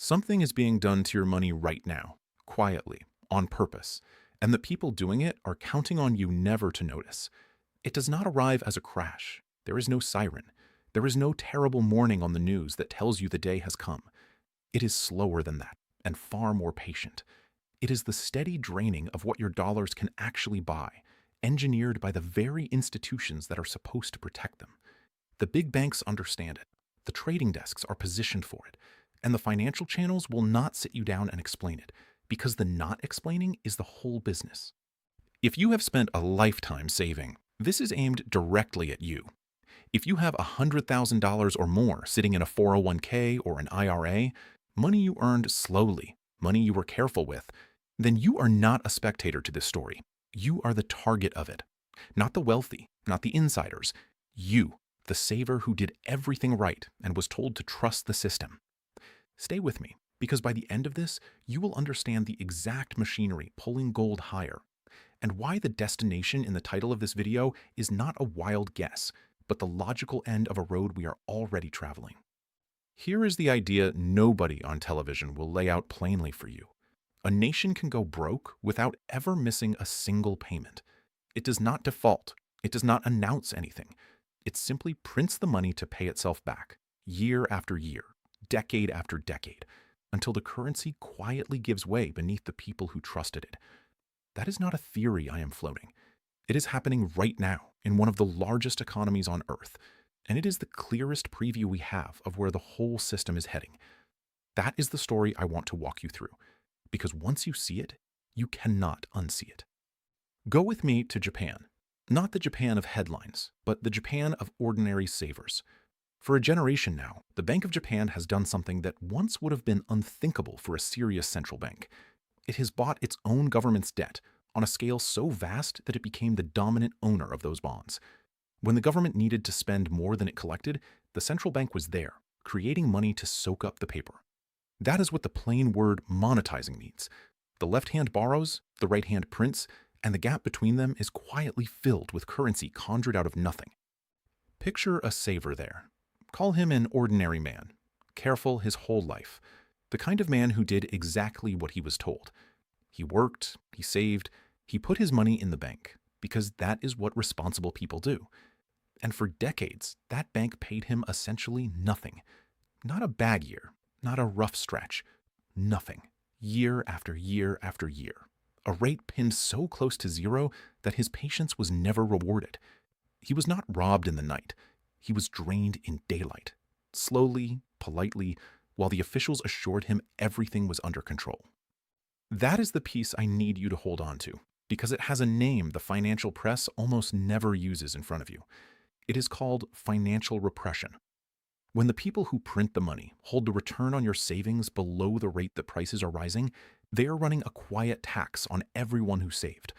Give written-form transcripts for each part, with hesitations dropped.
Something is being done to your money right now, quietly, on purpose, and the people doing it are counting on you never to notice. It does not arrive as a crash. There is no siren. There is no terrible morning on the news that tells you the day has come. It is slower than that, and far more patient. It is the steady draining of what your dollars can actually buy, engineered by the very institutions that are supposed to protect them. The big banks understand it. The trading desks are positioned for it. And the financial channels will not sit you down and explain it, because the not explaining is the whole business. If you have spent a lifetime saving, this is aimed directly at you. If you have $100,000 or more sitting in a 401k or an IRA, money you earned slowly, money you were careful with, then you are not a spectator to this story. You are the target of it. Not the wealthy, not the insiders. You, the saver who did everything right and was told to trust the system. Stay with me, because by the end of this, you will understand the exact machinery pulling gold higher, and why the destination in the title of this video is not a wild guess, but the logical end of a road we are already traveling. Here is the idea nobody on television will lay out plainly for you. A nation can go broke without ever missing a single payment. It does not default. It does not announce anything. It simply prints the money to pay itself back, year after year, decade after decade, until the currency quietly gives way beneath the people who trusted it. That is not a theory I am floating. It is happening right now in one of the largest economies on Earth, and it is the clearest preview we have of where the whole system is heading. That is the story I want to walk you through, because once you see it, you cannot unsee it. Go with me to Japan. Not the Japan of headlines, but the Japan of ordinary savers. For a generation now, the Bank of Japan has done something that once would have been unthinkable for a serious central bank. It has bought its own government's debt on a scale so vast that it became the dominant owner of those bonds. When the government needed to spend more than it collected, the central bank was there, creating money to soak up the paper. That is what the plain word monetizing means. The left hand borrows, the right hand prints, and the gap between them is quietly filled with currency conjured out of nothing. Picture a saver there. Call him an ordinary man, careful his whole life, the kind of man who did exactly what he was told. He worked, he saved, he put his money in the bank, because that is what responsible people do. And for decades, that bank paid him essentially nothing. Not a bad year, not a rough stretch, nothing, year after year after year. A rate pinned so close to zero that his patience was never rewarded. He was not robbed in the night. He was drained in daylight, slowly, politely, while the officials assured him everything was under control. That is the piece I need you to hold on to, because it has a name the financial press almost never uses in front of you. It is called financial repression. When the people who print the money hold the return on your savings below the rate that prices are rising, they are running a quiet tax on everyone who saved.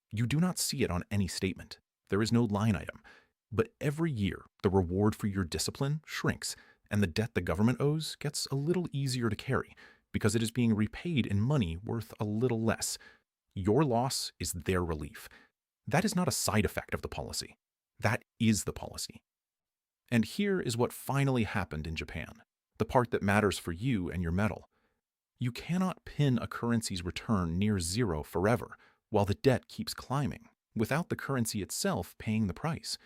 You do not see it on any statement. There is no line item. But every year, the reward for your discipline shrinks, and the debt the government owes gets a little easier to carry, because it is being repaid in money worth a little less. Your loss is their relief. That is not a side effect of the policy. That is the policy. And here is what finally happened in Japan, the part that matters for you and your metal. You cannot pin a currency's return near zero forever, while the debt keeps climbing, without the currency itself paying the price.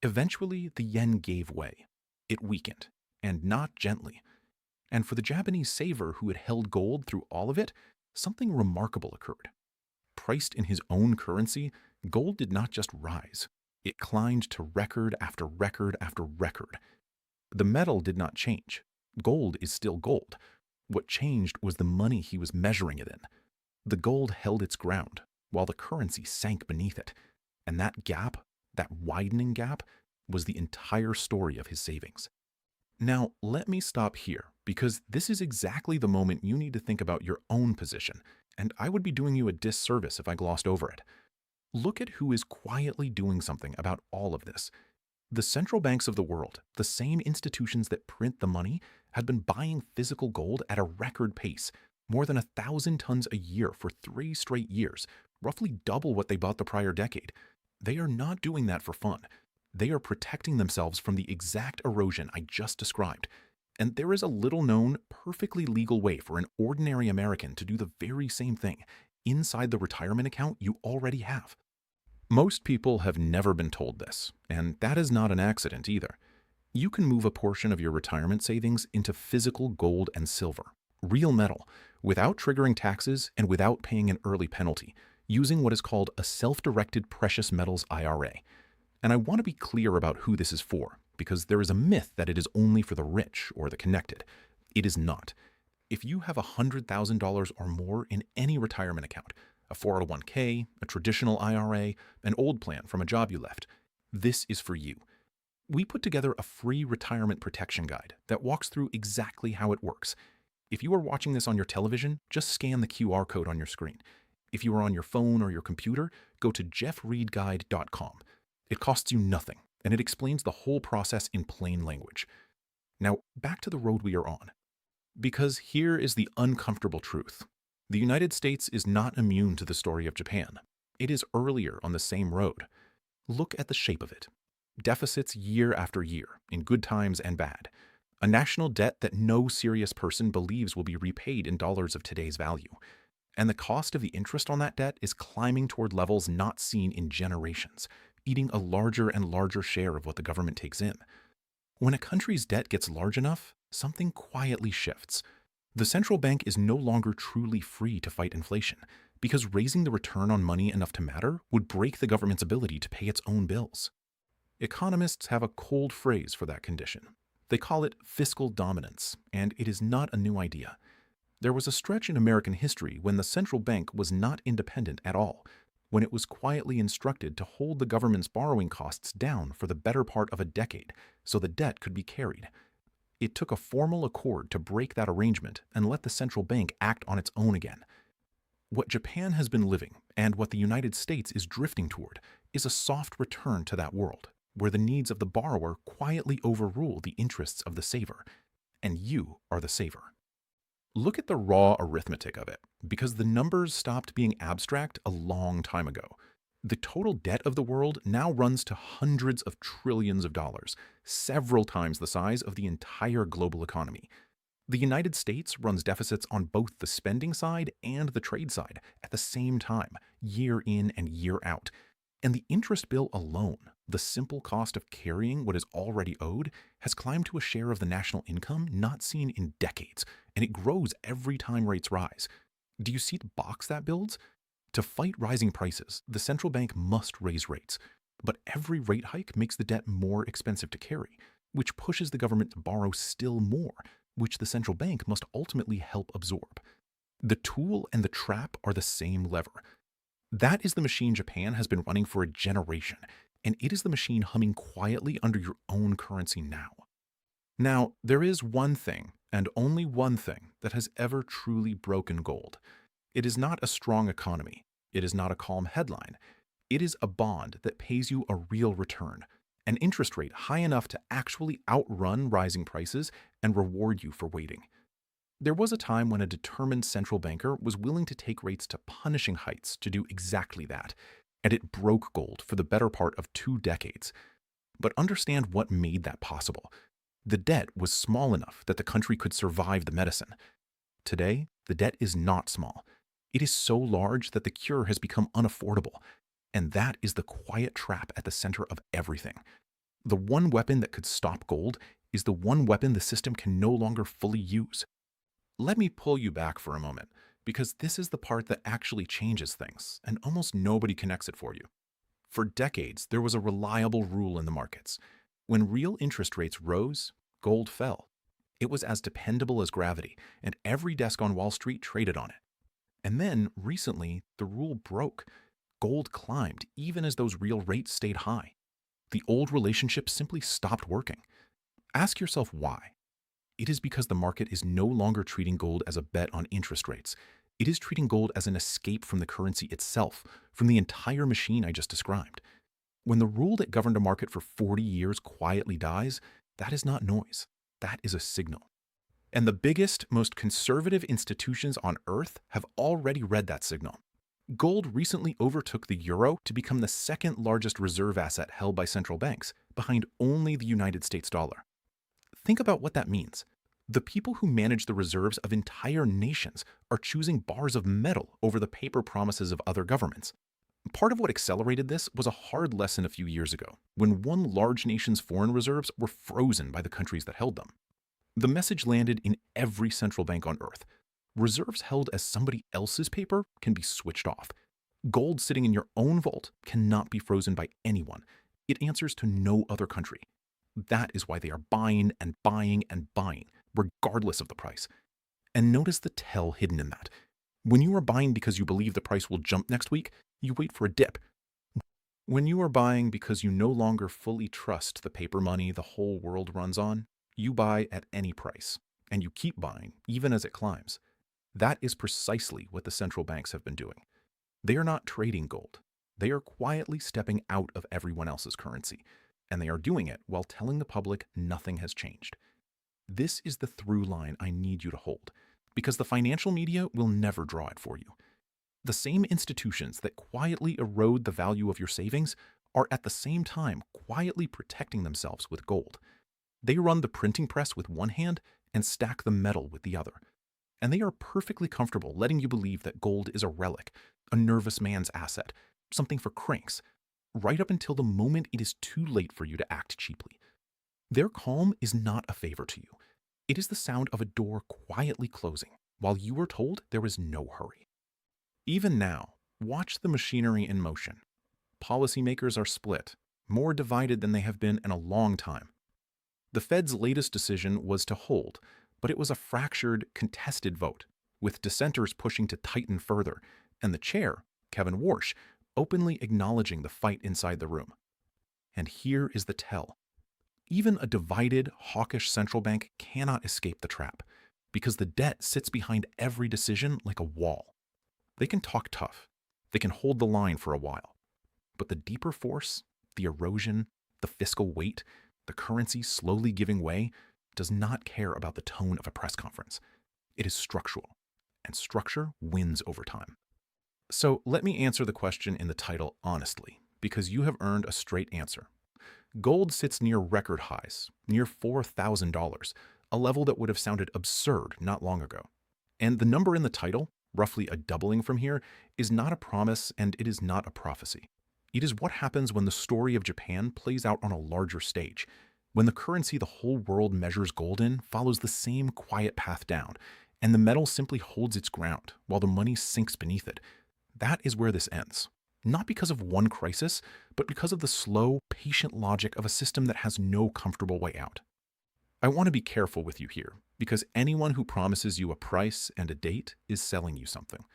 Eventually, the yen gave way. It weakened, and not gently. And for the Japanese saver who had held gold through all of it, something remarkable occurred. Priced in his own currency, gold did not just rise. It climbed to record after record after record. The metal did not change. Gold is still gold. What changed was the money he was measuring it in. The gold held its ground, while the currency sank beneath it. And that gap, that widening gap, was the entire story of his savings. Now, let me stop here, because this is exactly the moment you need to think about your own position, and I would be doing you a disservice if I glossed over it. Look at who is quietly doing something about all of this. The central banks of the world, the same institutions that print the money, had been buying physical gold at a record pace, more than 1,000 tons a year for 3 straight years, roughly double what they bought the prior decade. They are not doing that for fun. They are protecting themselves from the exact erosion I just described. And there is a little known, perfectly legal way for an ordinary American to do the very same thing inside the retirement account you already have. Most people have never been told this, and that is not an accident either. You can move a portion of your retirement savings into physical gold and silver, real metal, without triggering taxes and without paying an early penalty, using what is called a self-directed precious metals IRA. And I want to be clear about who this is for, because there is a myth that it is only for the rich or the connected. It is not. If you have $100,000 or more in any retirement account, a 401k, a traditional IRA, an old plan from a job you left, this is for you. We put together a free retirement protection guide that walks through exactly how it works. If you are watching this on your television, just scan the QR code on your screen. If you are on your phone or your computer, go to jeffreedguide.com. It costs you nothing, and it explains the whole process in plain language. Now, back to the road we are on. Because here is the uncomfortable truth. The United States is not immune to the story of Japan. It is earlier on the same road. Look at the shape of it. Deficits year after year, in good times and bad. A national debt that no serious person believes will be repaid in dollars of today's value. And the cost of the interest on that debt is climbing toward levels not seen in generations, eating a larger and larger share of what the government takes in. When a country's debt gets large enough, something quietly shifts. The central bank is no longer truly free to fight inflation, because raising the return on money enough to matter would break the government's ability to pay its own bills. Economists have a cold phrase for that condition. They call it fiscal dominance, and it is not a new idea. There was a stretch in American history when the central bank was not independent at all, when it was quietly instructed to hold the government's borrowing costs down for the better part of a decade so the debt could be carried. It took a formal accord to break that arrangement and let the central bank act on its own again. What Japan has been living, and what the United States is drifting toward, is a soft return to that world, where the needs of the borrower quietly overrule the interests of the saver, and you are the saver. Look at the raw arithmetic of it, because the numbers stopped being abstract a long time ago. The total debt of the world now runs to hundreds of trillions of dollars, several times the size of the entire global economy. The United States runs deficits on both the spending side and the trade side at the same time, year in and year out. And the interest bill alone, the simple cost of carrying what is already owed, has climbed to a share of the national income not seen in decades, and it grows every time rates rise. Do you see the box that builds? To fight rising prices, the central bank must raise rates. But every rate hike makes the debt more expensive to carry, which pushes the government to borrow still more, which the central bank must ultimately help absorb. The tool and the trap are the same lever. That is the machine Japan has been running for a generation, and it is the machine humming quietly under your own currency now. Now, there is one thing, and only one thing, that has ever truly broken gold. It is not a strong economy. It is not a calm headline. It is a bond that pays you a real return, an interest rate high enough to actually outrun rising prices and reward you for waiting. There was a time when a determined central banker was willing to take rates to punishing heights to do exactly that, and it broke gold for the better part of 2 decades. But understand what made that possible. The debt was small enough that the country could survive the medicine. Today, the debt is not small. It is so large that the cure has become unaffordable, and that is the quiet trap at the center of everything. The one weapon that could stop gold is the one weapon the system can no longer fully use. Let me pull you back for a moment, because this is the part that actually changes things, and almost nobody connects it for you. For decades, there was a reliable rule in the markets. When real interest rates rose, gold fell. It was as dependable as gravity, and every desk on Wall Street traded on it. And then, recently, the rule broke. Gold climbed, even as those real rates stayed high. The old relationship simply stopped working. Ask yourself why. It is because the market is no longer treating gold as a bet on interest rates. It is treating gold as an escape from the currency itself, from the entire machine I just described. When the rule that governed a market for 40 years quietly dies, that is not noise. That is a signal. And the biggest, most conservative institutions on earth have already read that signal. Gold recently overtook the euro to become the second largest reserve asset held by central banks, behind only the United States dollar. Think about what that means. The people who manage the reserves of entire nations are choosing bars of metal over the paper promises of other governments. Part of what accelerated this was a hard lesson a few years ago, when one large nation's foreign reserves were frozen by the countries that held them. The message landed in every central bank on earth. Reserves held as somebody else's paper can be switched off. Gold sitting in your own vault cannot be frozen by anyone. It answers to no other country. That is why they are buying and buying and buying, regardless of the price. And notice the tell hidden in that. When you are buying because you believe the price will jump next week, you wait for a dip. When you are buying because you no longer fully trust the paper money the whole world runs on, you buy at any price, and you keep buying even as it climbs. That is precisely what the central banks have been doing. They are not trading gold. They are quietly stepping out of everyone else's currency, and they are doing it while telling the public nothing has changed. This is the through line I need you to hold, because the financial media will never draw it for you. The same institutions that quietly erode the value of your savings are at the same time quietly protecting themselves with gold. They run the printing press with one hand and stack the metal with the other. And they are perfectly comfortable letting you believe that gold is a relic, a nervous man's asset, something for cranks, right up until the moment it is too late for you to act cheaply. Their calm is not a favor to you. It is the sound of a door quietly closing, while you are told there is no hurry. Even now, watch the machinery in motion. Policymakers are split, more divided than they have been in a long time. The Fed's latest decision was to hold, but it was a fractured, contested vote, with dissenters pushing to tighten further, and the chair, Kevin Warsh, openly acknowledging the fight inside the room. And here is the tell. Even a divided, hawkish central bank cannot escape the trap, because the debt sits behind every decision like a wall. They can talk tough. They can hold the line for a while. But the deeper force, the erosion, the fiscal weight, the currency slowly giving way, does not care about the tone of a press conference. It is structural, and structure wins over time. So let me answer the question in the title honestly, because you have earned a straight answer. Gold sits near record highs, near $4,000, a level that would have sounded absurd not long ago. And the number in the title, roughly a doubling from here, is not a promise and it is not a prophecy. It is what happens when the story of Japan plays out on a larger stage, when the currency the whole world measures gold in follows the same quiet path down, and the metal simply holds its ground while the money sinks beneath it. That is where this ends. Not because of one crisis, but because of the slow, patient logic of a system that has no comfortable way out. I want to be careful with you here, because anyone who promises you a price and a date is selling you something.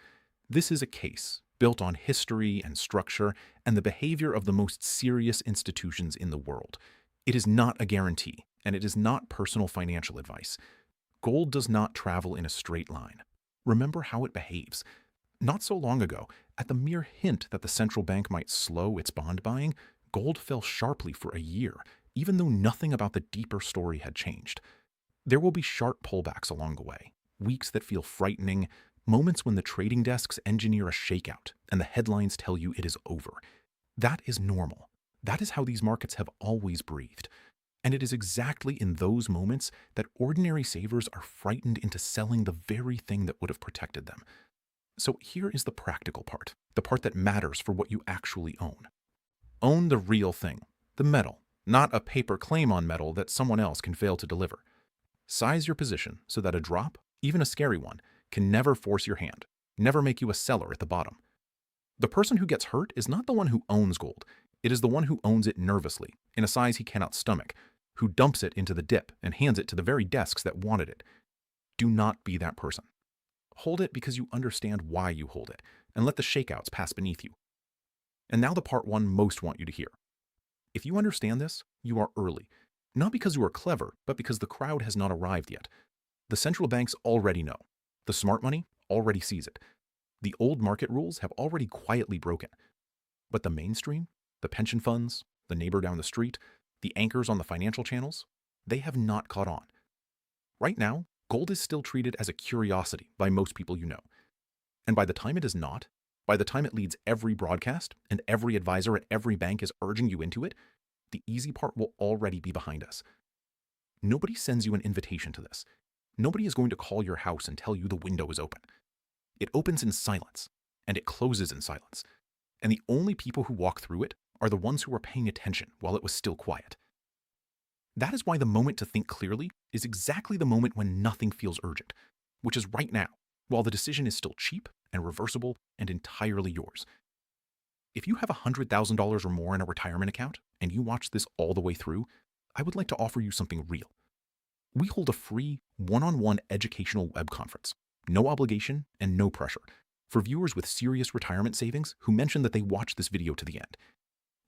This is a case built on history and structure and the behavior of the most serious institutions in the world. It is not a guarantee, and it is not personal financial advice. Gold does not travel in a straight line. Remember how it behaves. Not so long ago, at the mere hint that the central bank might slow its bond buying, gold fell sharply for a year, even though nothing about the deeper story had changed. There will be sharp pullbacks along the way, weeks that feel frightening, moments when the trading desks engineer a shakeout and the headlines tell you it is over. That is normal. That is how these markets have always breathed. And it is exactly in those moments that ordinary savers are frightened into selling the very thing that would have protected them. So here is the practical part, the part that matters for what you actually own. Own the real thing, the metal, not a paper claim on metal that someone else can fail to deliver. Size your position so that a drop, even a scary one, can never force your hand, never make you a seller at the bottom. The person who gets hurt is not the one who owns gold. It is the one who owns it nervously, in a size he cannot stomach, who dumps it into the dip and hands it to the very desks that wanted it. Do not be that person. Hold it because you understand why you hold it, and let the shakeouts pass beneath you. And now the part one most want you to hear. If you understand this, you are early. Not because you are clever, but because the crowd has not arrived yet. The central banks already know. The smart money already sees it. The old market rules have already quietly broken. But the mainstream, the pension funds, the neighbor down the street, the anchors on the financial channels, they have not caught on. Right now, gold is still treated as a curiosity by most people you know. And by the time it is not, by the time it leads every broadcast and every advisor at every bank is urging you into it, the easy part will already be behind us. Nobody sends you an invitation to this. Nobody is going to call your house and tell you the window is open. It opens in silence, and it closes in silence. And the only people who walk through it are the ones who were paying attention while it was still quiet. That is why the moment to think clearly is exactly the moment when nothing feels urgent, which is right now, while the decision is still cheap and reversible and entirely yours. If you have $100,000 or more in a retirement account and you watch this all the way through, I would like to offer you something real. We hold a free, one-on-one educational web conference, no obligation and no pressure, for viewers with serious retirement savings who mention that they watch this video to the end.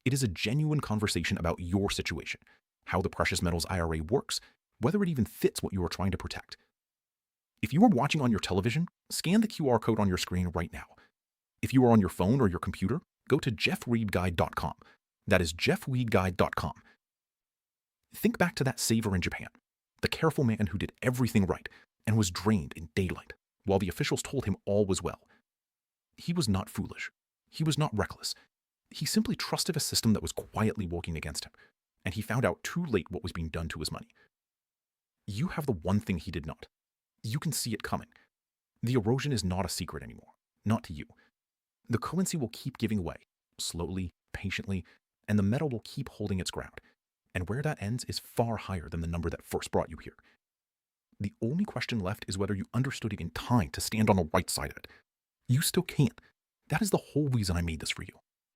It is a genuine conversation about your situation, how the precious metals IRA works, whether it even fits what you are trying to protect. If you are watching on your television, scan the QR code on your screen right now. If you are on your phone or your computer, go to jeffweedguide.com. That is jeffweedguide.com. Think back to that saver in Japan, the careful man who did everything right and was drained in daylight while the officials told him all was well. He was not foolish. He was not reckless. He simply trusted a system that was quietly working against him, and he found out too late what was being done to his money. You have the one thing he did not. You can see it coming. The erosion is not a secret anymore, not to you. The currency will keep giving way, slowly, patiently, and the metal will keep holding its ground. And where that ends is far higher than the number that first brought you here. The only question left is whether you understood it in time to stand on the right side of it. You still can't. That is the whole reason I made this for you.